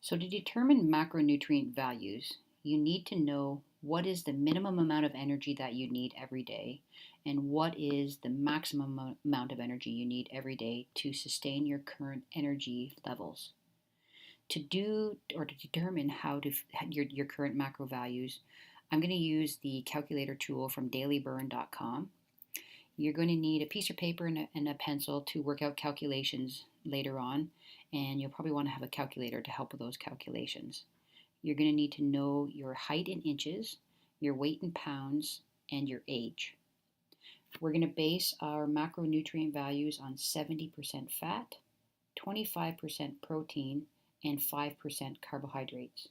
So to determine macronutrient values, you need to know what is the minimum amount of energy that you need every day and what is the maximum amount of energy you need every day to sustain your current energy levels. To do or to determine your current macro values, I'm going to use the calculator tool from dailyburn.com. You're going to need a piece of paper and a pencil to work out calculations later on, and you'll probably want to have a calculator to help with those calculations. You're going to need to know your height in inches, your weight in pounds, and your age. We're going to base our macronutrient values on 70% fat, 25% protein, and 5% carbohydrates.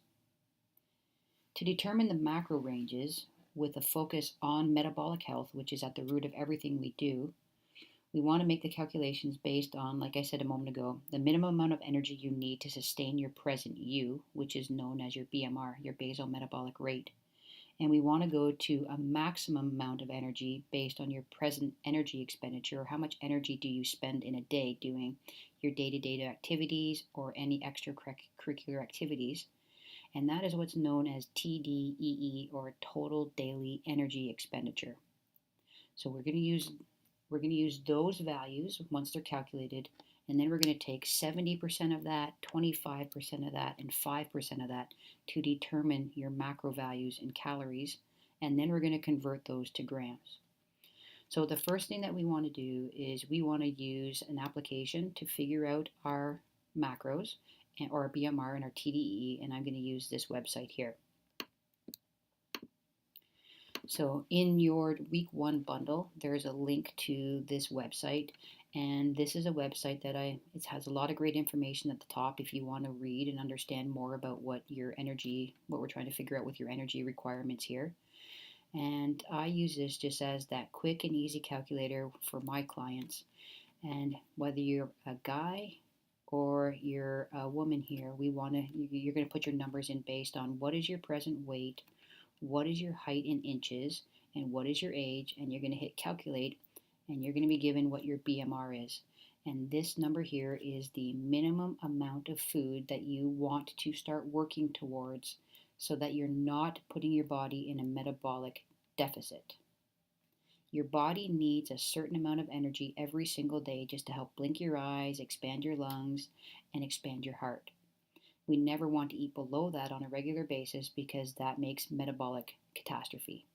To determine the macro ranges, with a focus on metabolic health, which is at the root of everything we do, we want to make the calculations based on, like I said a moment ago, the minimum amount of energy you need to sustain your present you, which is known as your BMR, your basal metabolic rate. And we want to go to a maximum amount of energy based on your present energy expenditure, or how much energy do you spend in a day doing your day-to-day activities or any extracurricular activities. And that is what's known as TDEE, or total daily energy expenditure. So we're going to use those values once they're calculated, and then we're going to take 70% of that, 25% of that, and 5% of that to determine your macro values in calories, and then we're going to convert those to grams. So the first thing that we want to do is we want to use an application to figure out our macros or our BMR and our TDE, and I'm going to use this website here. So in your week 1 bundle, there's a link to this website, and this is a website that it has a lot of great information at the top if you want to read and understand more about what we're trying to figure out with your energy requirements here. And I use this just as that quick and easy calculator for my clients. And whether you're a guy or you're a woman here, you're going to put your numbers in based on what is your present weight, what is your height in inches, and what is your age, and you're going to hit calculate, and you're going to be given what your BMR is. And this number here is the minimum amount of food that you want to start working towards so that you're not putting your body in a metabolic deficit. Your body needs a certain amount of energy every single day just to help blink your eyes, expand your lungs, and expand your heart. We never want to eat below that on a regular basis because that makes metabolic catastrophe.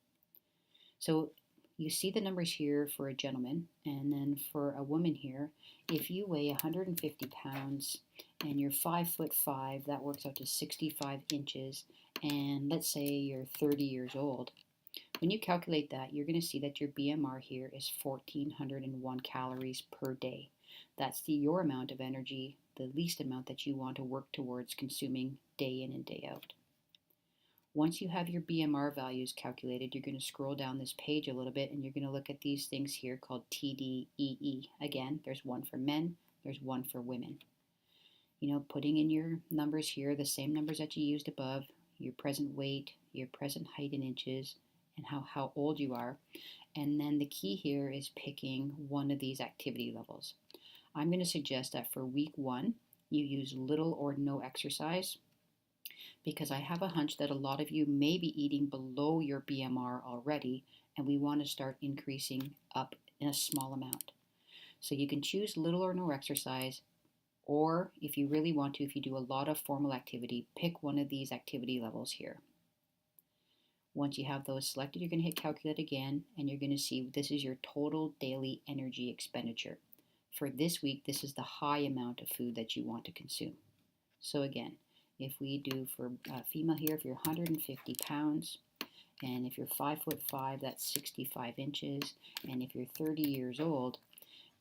So you see the numbers here for a gentleman, and then for a woman here, if you weigh 150 pounds and you're 5'5", that works out to 65 inches, and let's say you're 30 years old. When you calculate that, you're going to see that your BMR here is 1,401 calories per day. That's your amount of energy, the least amount that you want to work towards consuming day in and day out. Once you have your BMR values calculated, you're going to scroll down this page a little bit and you're going to look at these things here called TDEE. Again, there's one for men, there's one for women. Putting in your numbers here, the same numbers that you used above, your present weight, your present height in inches, and how old you are. And then the key here is picking one of these activity levels. I'm going to suggest that for week 1, you use little or no exercise, because I have a hunch that a lot of you may be eating below your BMR already, and we want to start increasing up in a small amount. So you can choose little or no exercise, or if you really want to, if you do a lot of formal activity, pick one of these activity levels here. Once you have those selected, you're going to hit calculate again, and you're going to see this is your total daily energy expenditure. For this week, this is the high amount of food that you want to consume. So again, if we do for a female here, if you're 150 pounds, and if you're 5'5", that's 65 inches, and if you're 30 years old,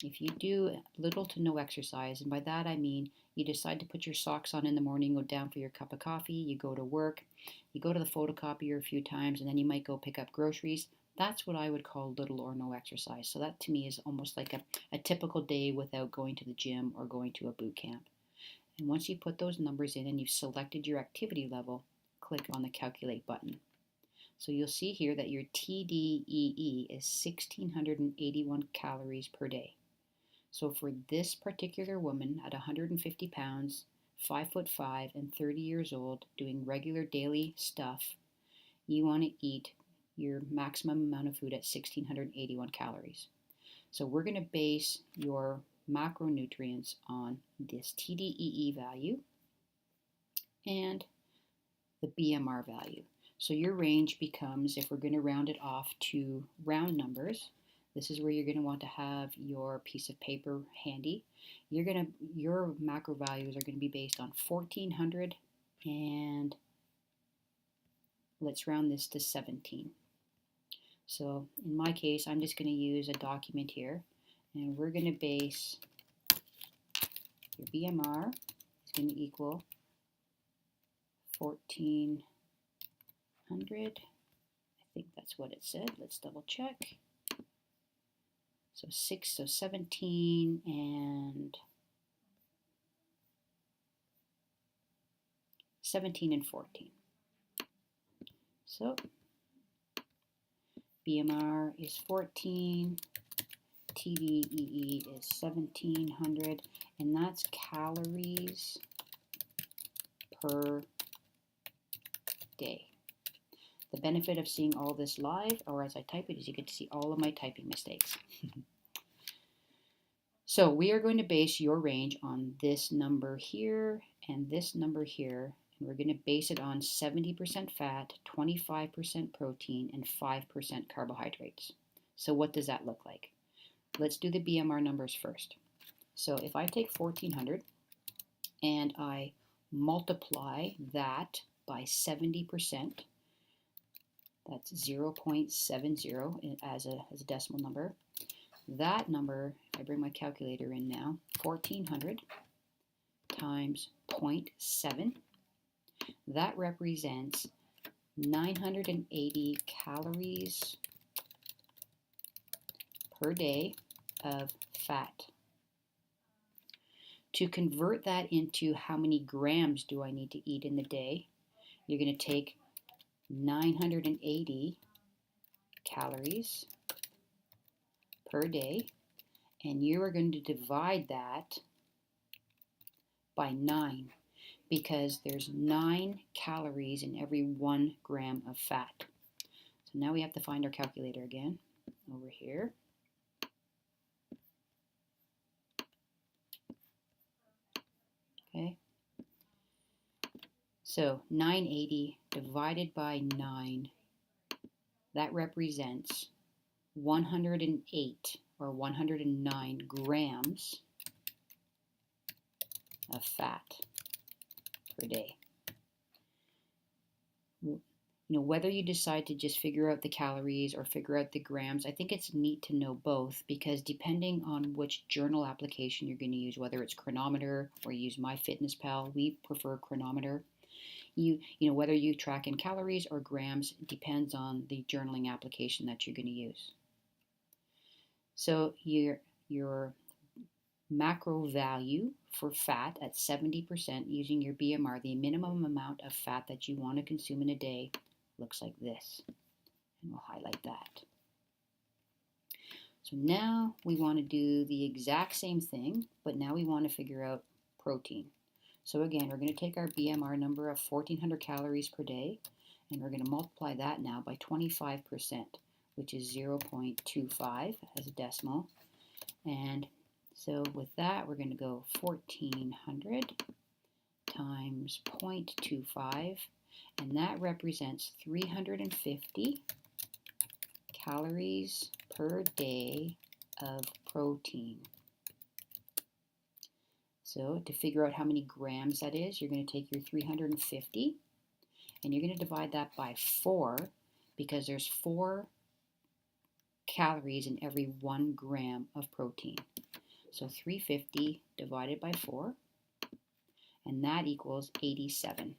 if you do little to no exercise, and by that I mean you decide to put your socks on in the morning, go down for your cup of coffee, you go to work, you go to the photocopier a few times, and then you might go pick up groceries, that's what I would call little or no exercise. So that to me is almost like a typical day without going to the gym or going to a boot camp. And once you put those numbers in and you've selected your activity level, click on the calculate button. So you'll see here that your TDEE is 1,681 calories per day. So for this particular woman at 150 pounds, 5'5" and 30 years old, doing regular daily stuff, you want to eat your maximum amount of food at 1,681 calories. So we're going to base your macronutrients on this TDEE value and the BMR value. So your range becomes, if we're going to round it off to round numbers, this is where you're going to want to have your piece of paper handy. Your macro values are going to be based on 1,400, and let's round this to 17. So in my case, I'm just going to use a document here, and we're going to base your BMR is going to equal 1,400. I think that's what it said. Let's double check. So 17 and 14. So BMR is 14, TDEE is 1,700, and that's calories per day. The benefit of seeing all this live, or as I type it, is you get to see all of my typing mistakes. So we are going to base your range on this number here and this number here, and we're going to base it on 70% fat, 25% protein, and 5% carbohydrates. So what does that look like? Let's do the BMR numbers first. So if I take 1,400 and I multiply that by 70%, that's 0.70 as a decimal number. That number, if I bring my calculator in now, 1,400 times 0.7, that represents 980 calories per day of fat. To convert that into how many grams do I need to eat in the day, you're going to take 980 calories per day, and you are going to divide that by 9, because there's 9 calories in every 1 gram of fat. So now we have to find our calculator again over here. Okay, so 980 divided by 9, that represents 108 or 109 grams of fat per day. You know, whether you decide to just figure out the calories or figure out the grams, I think it's neat to know both, because depending on which journal application you're going to use, whether it's Chronometer or you use MyFitnessPal, we prefer Chronometer. You know, whether you track in calories or grams depends on the journaling application that you're going to use. So your macro value for fat at 70% using your BMR, the minimum amount of fat that you want to consume in a day, looks like this. And we'll highlight that. So now we want to do the exact same thing, but now we want to figure out protein. So again, we're going to take our BMR number of 1,400 calories per day, and we're going to multiply that now by 25%, which is 0.25 as a decimal. And so with that, we're going to go 1,400 times 0.25, and that represents 350 calories per day of protein. So to figure out how many grams that is, you're going to take your 350 and you're going to divide that by 4, because there's 4 calories in every 1 gram of protein. So 350 divided by 4, and that equals 87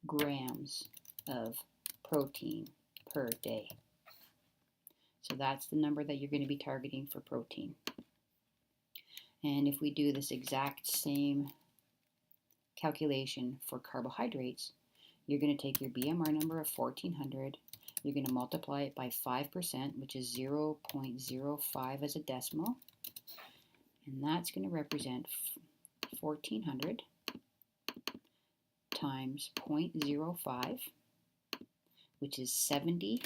grams of protein per day. So that's the number that you're going to be targeting for protein. And if we do this exact same calculation for carbohydrates, you're going to take your BMR number of 1,400, you're going to multiply it by 5%, which is 0.05 as a decimal, and that's going to represent 1400 times 0.05, which is 70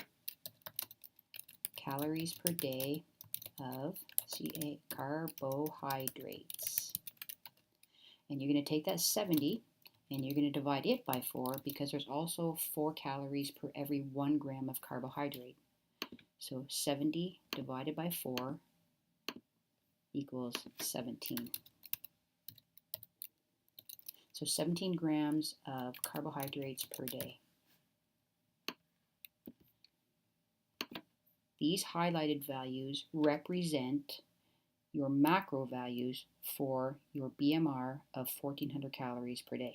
calories per day of carbohydrates. And you're going to take that 70 and you're going to divide it by 4 because there's also 4 calories per every 1 gram of carbohydrate. So 70 divided by 4 equals 17. So 17 grams of carbohydrates per day. These highlighted values represent your macro values for your BMR of 1400 calories per day.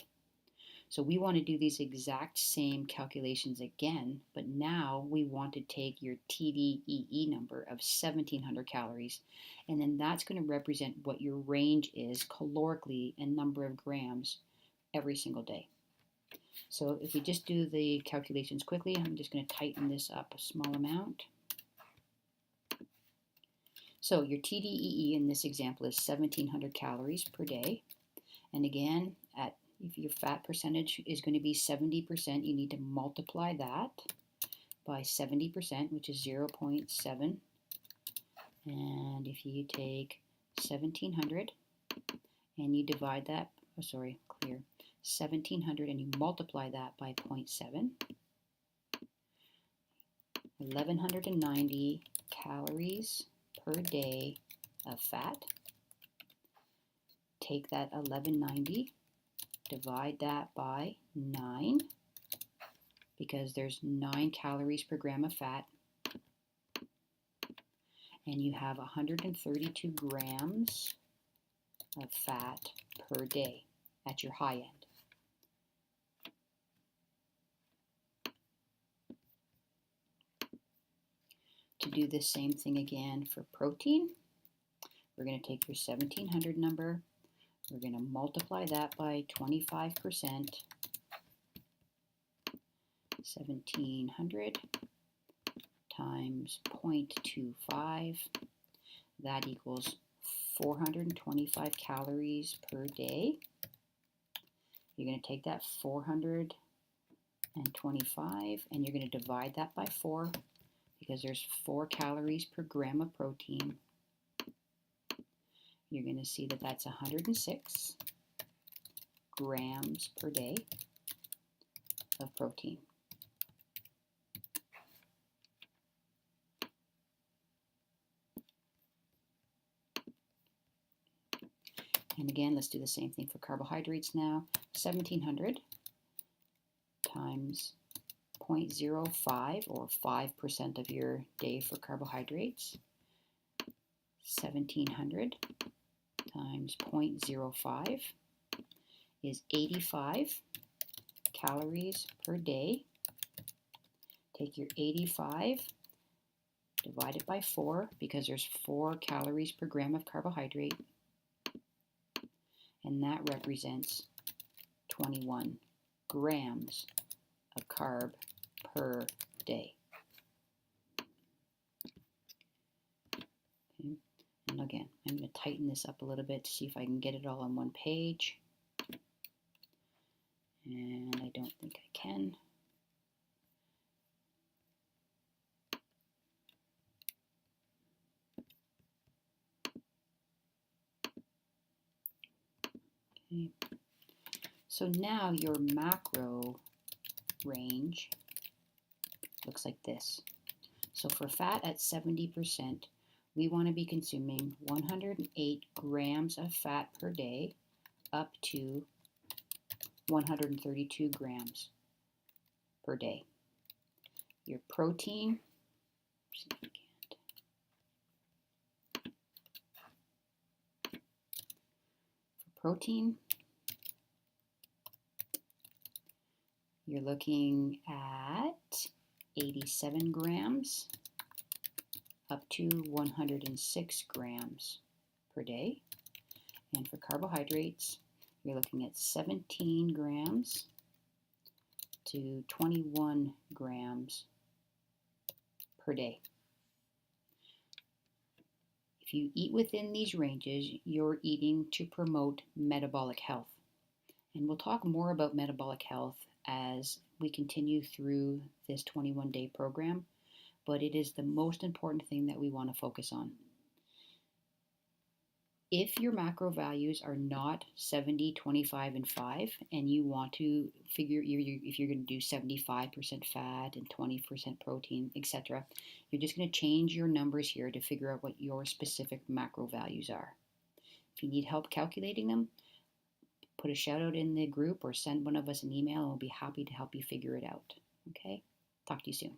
So we want to do these exact same calculations again, but now we want to take your TDEE number of 1700 calories, and then that's going to represent what your range is calorically in number of grams every single day. So if we just do the calculations quickly, I'm just going to tighten this up a small amount. So your TDEE in this example is 1700 calories per day. And again, if your fat percentage is going to be 70%, you need to multiply that by 70%, which is 0.7. And if you take 1700 and you divide that, 1700 and you multiply that by 0.7, 1190 calories per day of fat. Take that 1190, divide that by 9, because there's 9 calories per gram of fat, and you have 132 grams of fat per day at your high end. To do the same thing again for protein, we're going to take your 1700 number, we're going to multiply that by 25%, 1700 times 0.25, that equals 425 calories per day. You're going to take that 425 and you're going to divide that by 4 because there's 4 calories per gram of protein. You're going to see that that's 106 grams per day of protein. And again, let's do the same thing for carbohydrates now. 1700 times 0.05, or 5% of your day for carbohydrates. 1700 times 0.05 is 85 calories per day. Take your 85, divide it by 4, because there's 4 calories per gram of carbohydrate, and that represents 21 grams of carb per day. Okay. And again, I'm going to tighten this up a little bit to see if I can get it all on one page. And I don't think I can. Okay. So now your macro range looks like this. So for fat at 70%, we want to be consuming 108 grams of fat per day up to 132 grams per day. Your protein, see if I can't. For protein, you're looking at 87 grams up to 106 grams per day. And for carbohydrates, you're looking at 17 grams to 21 grams per day. If you eat within these ranges, you're eating to promote metabolic health. And we'll talk more about metabolic health as we continue through this 21-day program, but it is the most important thing that we want to focus on. If your macro values are not 70, 25, and 5, and you want to figure if you're going to do 75% fat and 20% protein, etc., you're just going to change your numbers here to figure out what your specific macro values are. If you need help calculating them, put a shout out in the group or send one of us an email and we'll be happy to help you figure it out. Okay? Talk to you soon.